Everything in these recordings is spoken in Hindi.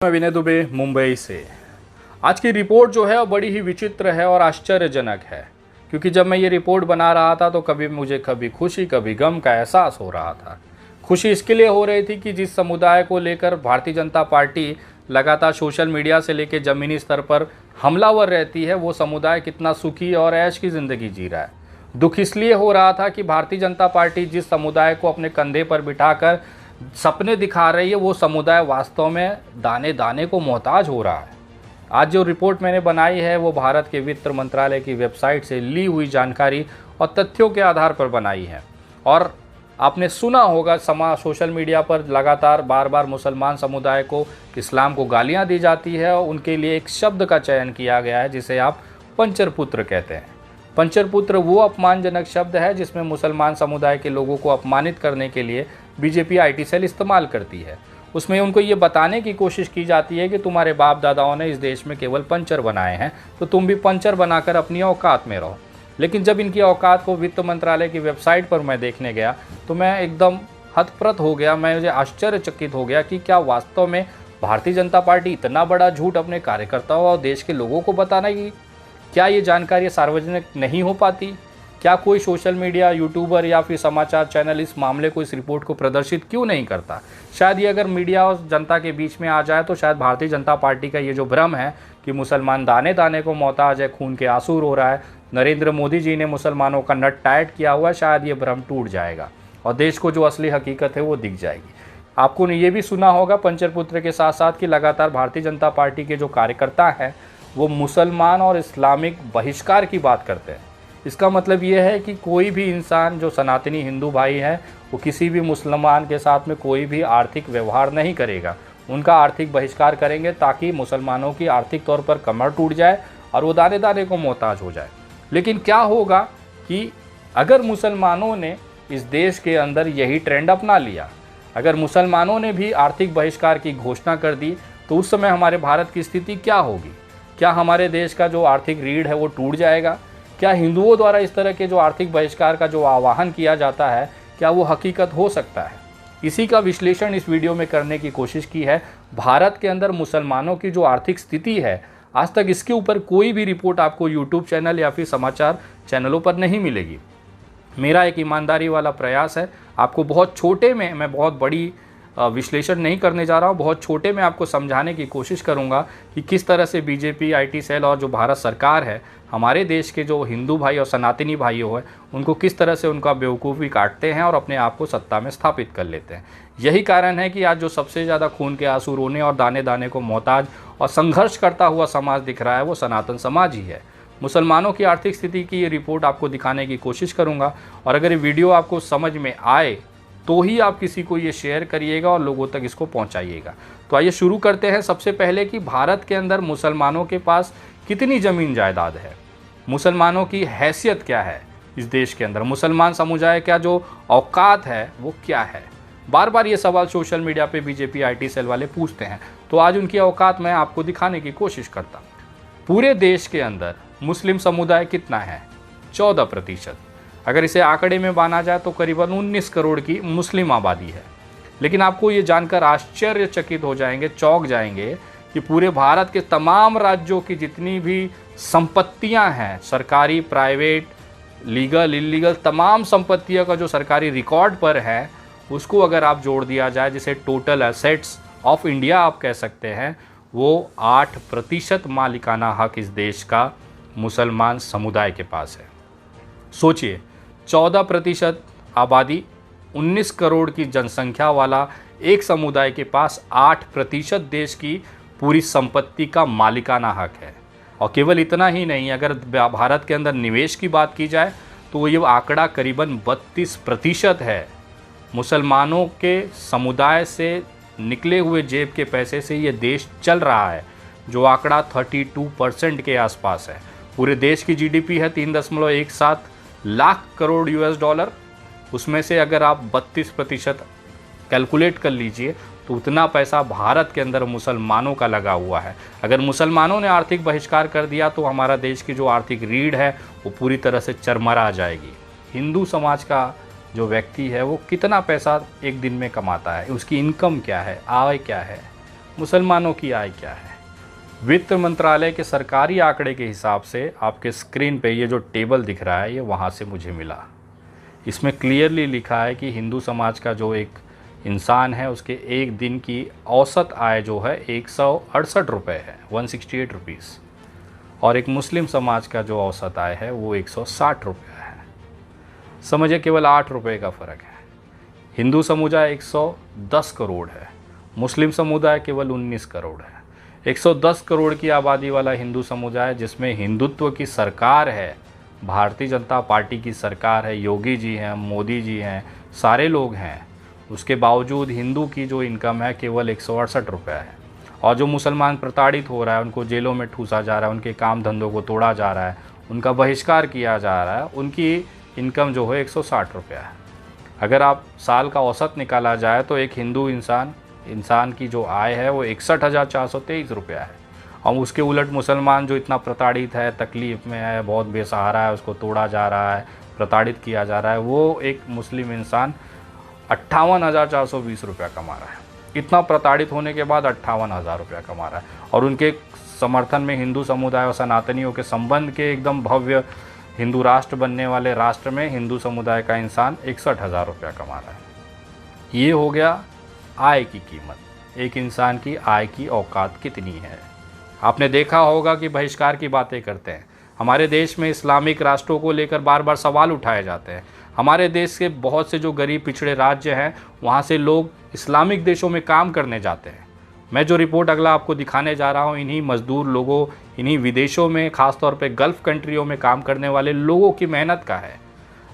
मैं विनय दुबे मुंबई से। आज की रिपोर्ट जो है वो बड़ी ही विचित्र है और आश्चर्यजनक है, क्योंकि जब मैं ये रिपोर्ट बना रहा था तो कभी खुशी कभी गम का एहसास हो रहा था। खुशी इसके लिए हो रही थी कि जिस समुदाय को लेकर भारतीय जनता पार्टी लगातार सोशल मीडिया से लेकर ज़मीनी स्तर पर हमलावर रहती है, वो समुदाय कितना सुखी और ऐश की ज़िंदगी जी रहा है। दुख इसलिए हो रहा था कि भारतीय जनता पार्टी जिस समुदाय को अपने कंधे पर बिठाकर सपने दिखा रही है, वो समुदाय वास्तव में दाने दाने को मोहताज हो रहा है। आज जो रिपोर्ट मैंने बनाई है वो भारत के वित्त मंत्रालय की वेबसाइट से ली हुई जानकारी और तथ्यों के आधार पर बनाई है। और आपने सुना होगा सोशल मीडिया पर लगातार बार बार मुसलमान समुदाय को, इस्लाम को गालियां दी जाती है और उनके लिए एक शब्द का चयन किया गया है जिसे आप पंचर पुत्र कहते हैं। पंचर पुत्र वो अपमानजनक शब्द है जिसमें मुसलमान समुदाय के लोगों को अपमानित करने के लिए बीजेपी आईटी सेल इस्तेमाल करती है। उसमें उनको ये बताने की कोशिश की जाती है कि तुम्हारे बाप दादाओं ने इस देश में केवल पंचर बनाए हैं, तो तुम भी पंचर बनाकर अपनी औकात में रहो। लेकिन जब इनकी औकात को वित्त मंत्रालय की वेबसाइट पर मैं देखने गया तो मैं एकदम हतप्रत हो गया। मुझे आश्चर्यचकित हो गया कि क्या वास्तव में भारतीय जनता पार्टी इतना बड़ा झूठ अपने कार्यकर्ताओं और देश के लोगों को बताना कि क्या ये जानकारी सार्वजनिक नहीं हो पाती? क्या कोई सोशल मीडिया यूट्यूबर या फिर समाचार चैनल इस मामले को, इस रिपोर्ट को प्रदर्शित क्यों नहीं करता? शायद ये अगर मीडिया और जनता के बीच में आ जाए तो शायद भारतीय जनता पार्टी का ये जो भ्रम है कि मुसलमान दाने दाने को मोहताज है, खून के आंसू रो रहा है, नरेंद्र मोदी जी ने मुसलमानों का नट टाइट किया हुआ है, शायद ये भ्रम टूट जाएगा और देश को जो असली हकीकत है वो दिख जाएगी। आपको ये भी सुना होगा पंचर पुत्र के साथ साथ कि लगातार भारतीय जनता पार्टी के जो कार्यकर्ता हैं वो मुसलमान और इस्लामिक बहिष्कार की बात करते हैं। इसका मतलब ये है कि कोई भी इंसान जो सनातनी हिंदू भाई है वो किसी भी मुसलमान के साथ में कोई भी आर्थिक व्यवहार नहीं करेगा, उनका आर्थिक बहिष्कार करेंगे ताकि मुसलमानों की आर्थिक तौर पर कमर टूट जाए और वो दाने दाने को मोहताज हो जाए। लेकिन क्या होगा कि अगर मुसलमानों ने इस देश के अंदर यही ट्रेंड अपना लिया, अगर मुसलमानों ने भी आर्थिक बहिष्कार की घोषणा कर दी, तो उस समय हमारे भारत की स्थिति क्या होगी? क्या हमारे देश का जो आर्थिक रीढ़ है वो टूट जाएगा? क्या हिंदुओं द्वारा इस तरह के जो आर्थिक बहिष्कार का जो आह्वान किया जाता है, क्या वो हकीकत हो सकता है? इसी का विश्लेषण इस वीडियो में करने की कोशिश की है। भारत के अंदर मुसलमानों की जो आर्थिक स्थिति है, आज तक इसके ऊपर कोई भी रिपोर्ट आपको यूट्यूब चैनल या फिर समाचार चैनलों पर नहीं मिलेगी। मेरा एक ईमानदारी वाला प्रयास है, आपको बहुत छोटे में, मैं बहुत बड़ी विश्लेषण नहीं करने जा रहा हूँ, बहुत छोटे में आपको समझाने की कोशिश करूँगा कि किस तरह से बीजेपी आईटी सेल और जो भारत सरकार है हमारे देश के जो हिंदू भाई और सनातनी भाइयों हैं उनको किस तरह से उनका बेवकूफ़ी काटते हैं और अपने आप को सत्ता में स्थापित कर लेते हैं। यही कारण है कि आज जो सबसे ज़्यादा खून के आंसू रोने और दाने दाने को मोहताज और संघर्ष करता हुआ समाज दिख रहा है वो सनातन समाज ही है। मुसलमानों की आर्थिक स्थिति की ये रिपोर्ट आपको दिखाने की कोशिश करूँगा और अगर ये वीडियो आपको समझ में आए तो ही आप किसी को ये शेयर करिएगा और लोगों तक इसको पहुंचाइएगा। तो आइए शुरू करते हैं। सबसे पहले कि भारत के अंदर मुसलमानों के पास कितनी ज़मीन जायदाद है, मुसलमानों की हैसियत क्या है इस देश के अंदर, मुसलमान समुदाय का जो औकात है वो क्या है। बार बार ये सवाल सोशल मीडिया पे बीजेपी आईटी सेल वाले पूछते हैं, तो आज उनकी औकात मैं आपको दिखाने की कोशिश करता हूँ। पूरे देश के अंदर मुस्लिम समुदाय कितना है? 14%। अगर इसे आंकड़े में माना जाए तो करीबन 19 करोड़ की मुस्लिम आबादी है। लेकिन आपको ये जानकर आश्चर्यचकित हो जाएंगे, चौंक जाएंगे कि पूरे भारत के तमाम राज्यों की जितनी भी संपत्तियां हैं, सरकारी, प्राइवेट, लीगल, इलीगल, तमाम संपत्तियों का जो सरकारी रिकॉर्ड पर है उसको अगर आप जोड़ दिया जाए, जिसे टोटल एसेट्स ऑफ इंडिया आप कह सकते हैं, वो 8% मालिकाना हक इस देश का मुसलमान समुदाय के पास है। सोचिए, 14% आबादी, 19 करोड़ की जनसंख्या वाला एक समुदाय के पास 8% देश की पूरी संपत्ति का मालिकाना हक है। और केवल इतना ही नहीं, अगर भारत के अंदर निवेश की बात की जाए तो ये आंकड़ा करीबन 32% है। मुसलमानों के समुदाय से निकले हुए जेब के पैसे से ये देश चल रहा है, जो आंकड़ा 32% के आसपास है। पूरे देश की जीडीपी है 3.17 लाख करोड़ यूएस डॉलर। उसमें से अगर आप 32% कैलकुलेट कर लीजिए तो उतना पैसा भारत के अंदर मुसलमानों का लगा हुआ है। अगर मुसलमानों ने आर्थिक बहिष्कार कर दिया तो हमारा देश की जो आर्थिक रीढ़ है वो पूरी तरह से चरमरा जाएगी। हिंदू समाज का जो व्यक्ति है वो कितना पैसा एक दिन में कमाता है, उसकी इनकम क्या है, आय क्या है, मुसलमानों की आय क्या है? वित्त मंत्रालय के सरकारी आंकड़े के हिसाब से आपके स्क्रीन पे ये जो टेबल दिख रहा है ये वहाँ से मुझे मिला। इसमें क्लियरली लिखा है कि हिंदू समाज का जो एक इंसान है उसके एक दिन की औसत आय जो है 168 रुपये है, 168 रुपीज़, और एक मुस्लिम समाज का जो औसत आय है वो 160 रुपये है। समझिए केवल 8 रुपये का फ़र्क है। हिंदू समुदाय 110 करोड़ है, मुस्लिम समुदाय केवल 19 करोड़ है। 110 करोड़ की आबादी वाला हिंदू समुदाय जिसमें हिंदुत्व की सरकार है, भारतीय जनता पार्टी की सरकार है, योगी जी हैं, मोदी जी हैं, सारे लोग हैं, उसके बावजूद हिंदू की जो इनकम है केवल 168 रुपये है। और जो मुसलमान प्रताड़ित हो रहा है, उनको जेलों में ठूसा जा रहा है, उनके काम धंधों को तोड़ा जा रहा है, उनका बहिष्कार किया जा रहा है, उनकी इनकम जो है 160 रुपये है। अगर आप साल का औसत निकाला जाए तो एक हिंदू इंसान की जो आय है वो 61,423 रुपया है। और उसके उलट मुसलमान जो इतना प्रताड़ित है, तकलीफ़ में है, बहुत बेसहारा है, उसको तोड़ा जा रहा है, प्रताड़ित किया जा रहा है, वो एक मुस्लिम इंसान 58,420 रुपया कमा रहा है। इतना प्रताड़ित होने के बाद 58,000 रुपया कमा रहा है। और उनके समर्थन में हिंदू समुदाय और सनातनियों के संबंध के एकदम भव्य हिंदू राष्ट्र बनने वाले राष्ट्र में हिंदू समुदाय का इंसान 61,000 रुपया कमा रहा है। ये हो गया आय की कीमत। एक इंसान की आय की औकात कितनी है। आपने देखा होगा कि बहिष्कार की बातें करते हैं। हमारे देश में इस्लामिक राष्ट्रों को लेकर बार बार सवाल उठाए जाते हैं। हमारे देश के बहुत से जो गरीब पिछड़े राज्य हैं वहाँ से लोग इस्लामिक देशों में काम करने जाते हैं। मैं जो रिपोर्ट अगला आपको दिखाने जा रहा हूँ इन्हीं मज़दूर लोगों, इन्हीं विदेशों में, ख़ासतौर पे गल्फ़ कंट्रियों में काम करने वाले लोगों की मेहनत का है।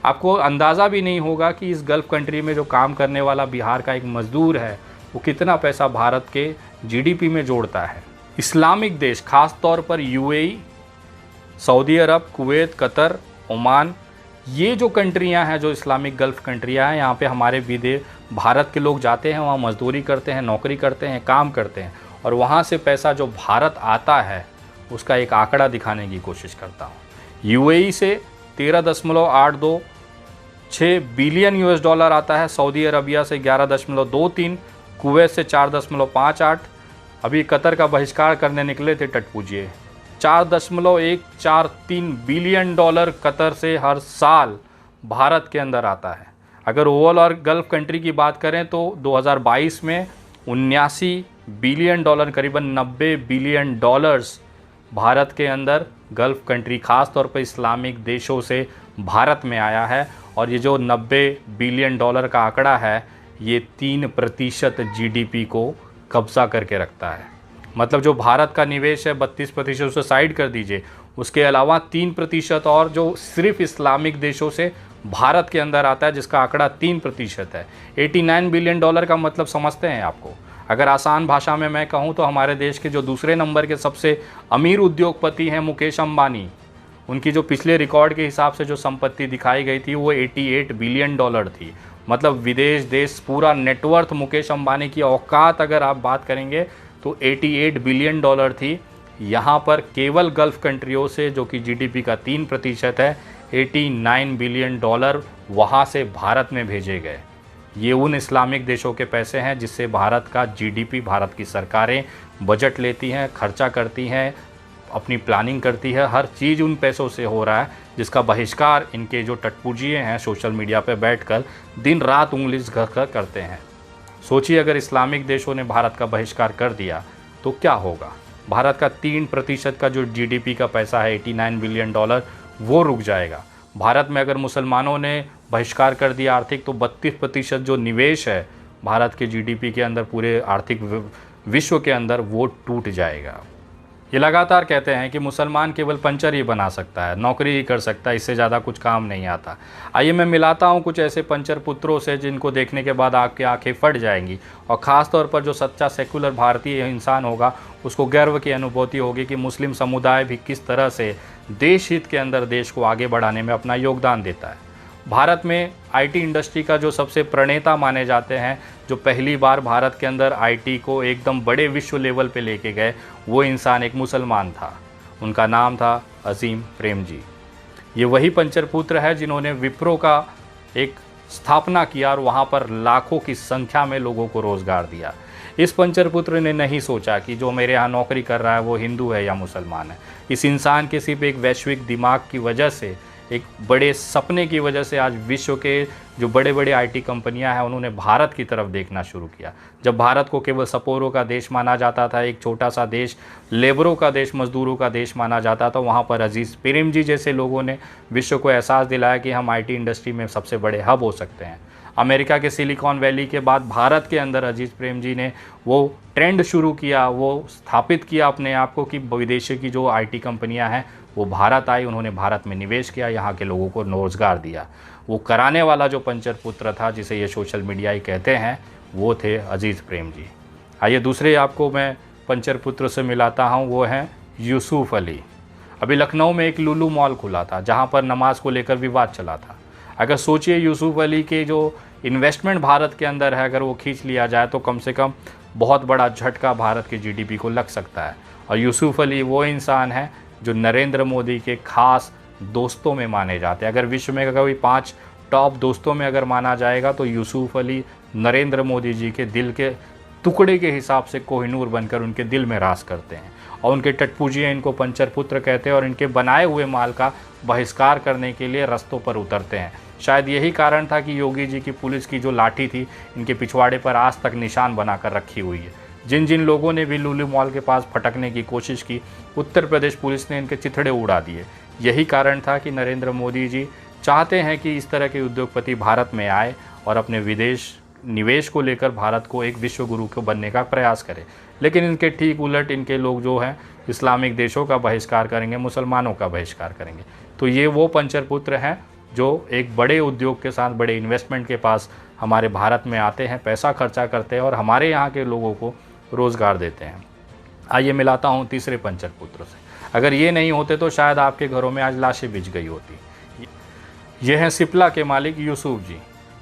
आपको अंदाज़ा भी नहीं होगा कि इस गल्फ़ कंट्री में जो काम करने वाला बिहार का एक मज़दूर है वो कितना पैसा भारत के जीडीपी में जोड़ता है। इस्लामिक देश, ख़ास तौर पर यूएई, सऊदी अरब, कुवैत, कतर, ओमान, ये जो कंट्रियां हैं, जो इस्लामिक गल्फ़ कंट्रियां हैं, यहाँ पे हमारे भारत के लोग जाते हैं, वहाँ मजदूरी करते हैं, नौकरी करते हैं, काम करते हैं, और वहाँ से पैसा जो भारत आता है उसका एक आंकड़ा दिखाने की कोशिश करता हूँ। यूएई से 13.826 बिलियन यूएस डॉलर आता है, सऊदी अरबिया से 11.23, कुवैत से 4.58, अभी कतर का बहिष्कार करने निकले थे टटपूजिए, 4.143 बिलियन डॉलर कतर से हर साल भारत के अंदर आता है। अगर ओवरऑल और गल्फ़ कंट्री की बात करें तो 2022 में 79 बिलियन डॉलर, करीबन 90 बिलियन डॉलर्स भारत के अंदर गल्फ़ कंट्री, ख़ास तौर पर इस्लामिक देशों से भारत में आया है। और ये जो 90 बिलियन डॉलर का आंकड़ा है ये 3% जीडीपी को कब्ज़ा करके रखता है। मतलब जो भारत का निवेश है 32% उसे साइड कर दीजिए, उसके अलावा 3% और जो सिर्फ इस्लामिक देशों से भारत के अंदर आता है जिसका आंकड़ा 3% है। 89 बिलियन डॉलर का मतलब समझते हैं आपको? अगर आसान भाषा में मैं कहूँ तो हमारे देश के जो दूसरे नंबर के सबसे अमीर उद्योगपति हैं मुकेश अंबानी, उनकी जो पिछले रिकॉर्ड के हिसाब से जो संपत्ति दिखाई गई थी वो 88 बिलियन डॉलर थी। मतलब विदेश देश पूरा नेटवर्थ मुकेश अंबानी की औकात अगर आप बात करेंगे तो 88 बिलियन डॉलर थी। यहाँ पर केवल गल्फ़ कंट्रियों से, जो कि जीडीपी का 3% है, 89 बिलियन डॉलर वहाँ से भारत में भेजे गए। ये उन इस्लामिक देशों के पैसे हैं जिससे भारत का जीडीपी, भारत की सरकारें बजट लेती हैं, खर्चा करती हैं, अपनी प्लानिंग करती है, हर चीज़ उन पैसों से हो रहा है, जिसका बहिष्कार इनके जो टटपूजिए हैं सोशल मीडिया पर बैठकर दिन रात उंगली घर करते हैं। सोचिए अगर इस्लामिक देशों ने भारत का बहिष्कार कर दिया तो क्या होगा। भारत का 3% का जो जीडीपी का पैसा है 89 बिलियन डॉलर वो रुक जाएगा। भारत में अगर मुसलमानों ने बहिष्कार कर दिया आर्थिक तो 32% जो निवेश है भारत के जीडीपी के अंदर, पूरे आर्थिक विश्व के अंदर, वो टूट जाएगा। ये लगातार कहते हैं कि मुसलमान केवल पंचर ही बना सकता है, नौकरी ही कर सकता है, इससे ज़्यादा कुछ काम नहीं आता। आइए मैं मिलाता हूँ कुछ ऐसे पंचर पुत्रों से जिनको देखने के बाद आपकी आंखें फट जाएंगी। और ख़ास तौर पर जो सच्चा सेकुलर भारतीय इंसान होगा उसको गर्व की अनुभूति होगी कि मुस्लिम समुदाय भी किस तरह से देश हित के अंदर देश को आगे बढ़ाने में अपना योगदान देता है। भारत में आईटी इंडस्ट्री का जो सबसे प्रणेता माने जाते हैं, जो पहली बार भारत के अंदर आईटी को एकदम बड़े विश्व लेवल पे लेके गए, वो इंसान एक मुसलमान था। उनका नाम था अजीम प्रेमजी। ये वही पंचर पुत्र है जिन्होंने विप्रो का एक स्थापना किया और वहाँ पर लाखों की संख्या में लोगों को रोज़गार दिया। इस पंचर पुत्र ने नहीं सोचा कि जो मेरे यहाँ नौकरी कर रहा है वो हिंदू है या मुसलमान है। इस इंसान के सिर्फ एक वैश्विक दिमाग की वजह से, एक बड़े सपने की वजह से आज विश्व के जो बड़े बड़े आईटी कंपनियां हैं उन्होंने भारत की तरफ देखना शुरू किया। जब भारत को केवल सपोरों का देश माना जाता था, एक छोटा सा देश, लेबरों का देश, मजदूरों का देश माना जाता था, वहाँ पर अजीज़ प्रेमजी जैसे लोगों ने विश्व को एहसास दिलाया कि हम आईटी इंडस्ट्री में सबसे बड़े हब हो सकते हैं। अमेरिका के सिलिकॉन वैली के बाद भारत के अंदर अजीज़ प्रेमजी ने वो ट्रेंड शुरू किया, वो स्थापित किया अपने आप को कि विदेशी की जो आईटी कंपनियां हैं वो भारत आई, उन्होंने भारत में निवेश किया, यहाँ के लोगों को रोज़गार दिया। वो कराने वाला जो पंचर पुत्र था, जिसे ये सोशल मीडिया ही कहते हैं, वो थे अजीज़ प्रेमजी। आइए दूसरे आपको मैं पंचर पुत्र से मिलाता हूँ, वो हैं यूसुफ अली। अभी लखनऊ में एक लुलु मॉल खुला था जहाँ पर नमाज को लेकर विवाद चला था। अगर सोचिए यूसुफ अली के जो इन्वेस्टमेंट भारत के अंदर है, अगर वो खींच लिया जाए तो कम से कम बहुत बड़ा झटका भारत की जीडीपी को लग सकता है। और यूसुफ अली वो इंसान है जो नरेंद्र मोदी के खास दोस्तों में माने जाते हैं। अगर विश्व में कोई 5 टॉप दोस्तों में अगर माना जाएगा तो यूसुफ अली नरेंद्र मोदी जी के दिल के टुकड़े के हिसाब से कोहिनूर बनकर उनके दिल में राज करते हैं। और उनके टटपूजिए इनको पंचर पुत्र कहते हैं और इनके बनाए हुए माल का बहिष्कार करने के लिए रस्तों पर उतरते हैं। शायद यही कारण था कि योगी जी की पुलिस की जो लाठी थी इनके पिछवाड़े पर आज तक निशान बनाकर रखी हुई है। जिन जिन लोगों ने भी लुलु मॉल के पास फटकने की कोशिश की, उत्तर प्रदेश पुलिस ने इनके चिथड़े उड़ा दिए। यही कारण था कि नरेंद्र मोदी जी चाहते हैं कि इस तरह के उद्योगपति भारत में आए और अपने विदेश निवेश को लेकर भारत को एक विश्व गुरु को बनने का प्रयास करें। लेकिन इनके ठीक उलट इनके लोग जो हैं इस्लामिक देशों का बहिष्कार करेंगे, मुसलमानों का बहिष्कार करेंगे। तो ये वो पंचर पुत्र हैं जो एक बड़े उद्योग के साथ, बड़े इन्वेस्टमेंट के पास हमारे भारत में आते हैं, पैसा खर्चा करते हैं और हमारे यहाँ के लोगों को रोज़गार देते हैं। आइए मिलाता हूँ तीसरे पंचर पुत्र से। अगर ये नहीं होते तो शायद आपके घरों में आज लाशें बिछ गई होती। ये हैं सिप्ला के मालिक यूसुफ जी।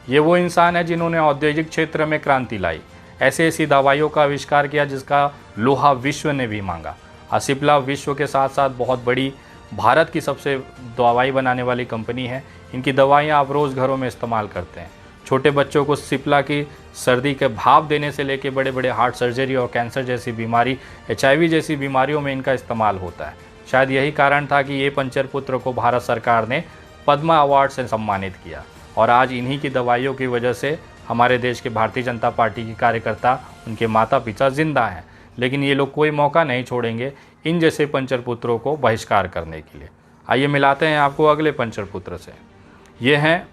ये वो इंसान है जिन्होंने औद्योगिक क्षेत्र में क्रांति लाई, ऐसी ऐसी दवाइयों का आविष्कार किया जिसका लोहा विश्व ने भी मांगा। सिप्ला विश्व के साथ साथ बहुत बड़ी भारत की सबसे दवाई बनाने वाली कंपनी है। इनकी दवाइयाँ आप रोज़ घरों में इस्तेमाल करते हैं। छोटे बच्चों को सिप्ला की सर्दी के भाप देने से लेकर बड़े बड़े हार्ट सर्जरी और कैंसर जैसी बीमारी, HIV जैसी बीमारियों में इनका इस्तेमाल होता है। शायद यही कारण था कि ये पंचर पुत्र को भारत सरकार ने पद्मा अवार्ड से सम्मानित किया। और आज इन्हीं की दवाइयों की वजह से हमारे देश के भारतीय जनता पार्टी के कार्यकर्ता, उनके माता पिता जिंदा हैं। लेकिन ये लोग कोई मौका नहीं छोड़ेंगे इन जैसे पंचर पुत्रों को बहिष्कार करने के लिए। आइए मिलाते हैं आपको अगले पंचर पुत्र से। ये हैं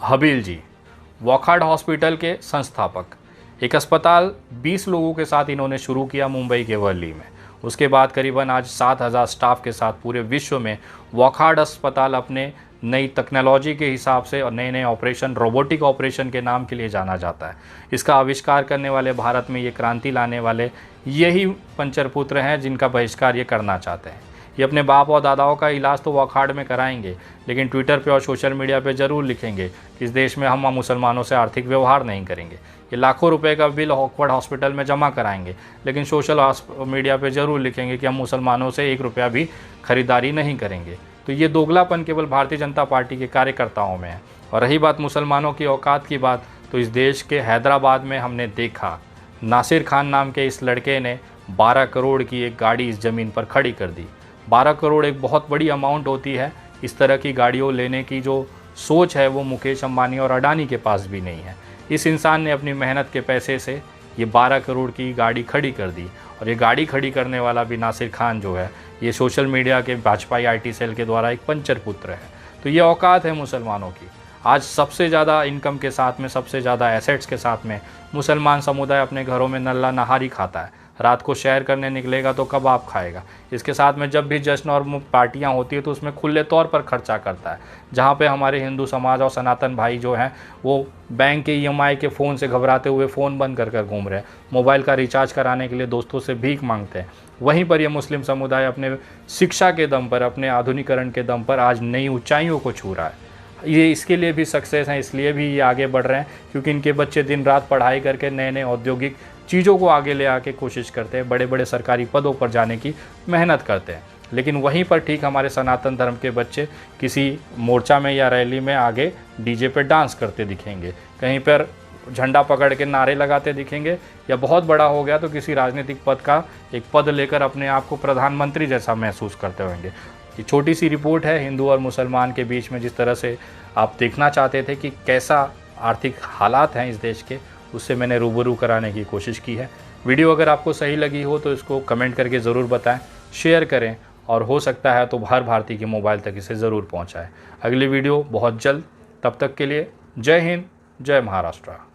हबील जी, वॉकहार्ट हॉस्पिटल के संस्थापक। एक अस्पताल 20 लोगों के साथ इन्होंने शुरू किया मुंबई के वर्ली में। उसके बाद करीबन आज 7,000 स्टाफ के साथ पूरे विश्व में वॉकहार्ट अस्पताल अपने नई टेक्नोलॉजी के हिसाब से और नए नए ऑपरेशन, रोबोटिक ऑपरेशन के नाम के लिए जाना जाता है। इसका आविष्कार करने वाले, भारत में ये क्रांति लाने वाले यही पंचर पुत्र हैं जिनका बहिष्कार ये करना चाहते हैं। ये अपने बाप और दादाओं का इलाज तो वॉकहार्ट में कराएंगे, लेकिन ट्विटर पे और सोशल मीडिया पे ज़रूर लिखेंगे कि इस देश में हम मुसलमानों से आर्थिक व्यवहार नहीं करेंगे। ये लाखों रुपए का बिल वॉकहार्ट हॉस्पिटल में जमा कराएंगे, लेकिन सोशल मीडिया पे ज़रूर लिखेंगे कि हम मुसलमानों से 1 रुपया भी खरीदारी नहीं करेंगे। तो ये दोगलापन केवल भारतीय जनता पार्टी के कार्यकर्ताओं में है। और रही बात मुसलमानों की औकात की बात, तो इस देश के हैदराबाद में हमने देखा नासिर खान नाम के इस लड़के ने 12 करोड़ की एक गाड़ी इस ज़मीन पर खड़ी कर दी। 12 करोड़ एक बहुत बड़ी अमाउंट होती है। इस तरह की गाड़ियों लेने की जो सोच है वो मुकेश अंबानी और अडानी के पास भी नहीं है। इस इंसान ने अपनी मेहनत के पैसे से ये 12 करोड़ की गाड़ी खड़ी कर दी। और ये गाड़ी खड़ी करने वाला भी नासिर खान जो है, ये सोशल मीडिया के भाजपाई IT सेल के द्वारा एक पंचर पुत्र है। तो ये औकात है मुसलमानों की। आज सबसे ज़्यादा इनकम के साथ में, सबसे ज़्यादा एसेट्स के साथ में मुसलमान समुदाय अपने घरों में नल्ला नहारी खाता है। रात को सैर करने निकलेगा तो कबाब खाएगा। इसके साथ में जब भी जश्न और पार्टियां होती है तो उसमें खुले तौर पर खर्चा करता है। जहां पे हमारे हिंदू समाज और सनातन भाई जो हैं वो बैंक के EMI के फ़ोन से घबराते हुए फ़ोन बंद कर घूम रहे हैं, मोबाइल का रिचार्ज कराने के लिए दोस्तों से भीख मांगते हैं। वहीं पर ये मुस्लिम समुदाय अपने शिक्षा के दम पर, अपने आधुनिकरण के दम पर आज नई ऊंचाइयों को छू रहा है। ये इसके लिए भी सक्सेस हैं, इसलिए भी ये आगे बढ़ रहे हैं क्योंकि इनके बच्चे दिन रात पढ़ाई करके नए नए औद्योगिक चीज़ों को आगे ले आके कोशिश करते हैं, बड़े बड़े सरकारी पदों पर जाने की मेहनत करते हैं। लेकिन वहीं पर ठीक हमारे सनातन धर्म के बच्चे किसी मोर्चा में या रैली में आगे DJ पे डांस करते दिखेंगे, कहीं पर झंडा पकड़ के नारे लगाते दिखेंगे, या बहुत बड़ा हो गया तो किसी राजनीतिक पद का एक पद लेकर अपने आप को प्रधानमंत्री जैसा महसूस करते होंगे। ये छोटी सी रिपोर्ट है हिंदू और मुसलमान के बीच में, जिस तरह से आप देखना चाहते थे कि कैसा आर्थिक हालात हैं इस देश के, उससे मैंने रूबरू कराने की कोशिश की है। वीडियो अगर आपको सही लगी हो तो इसको कमेंट करके ज़रूर बताएं, शेयर करें, और हो सकता है तो हर भारतीय के मोबाइल तक इसे ज़रूर पहुंचाएं। अगली वीडियो बहुत जल्द, तब तक के लिए जय हिंद, जय महाराष्ट्र।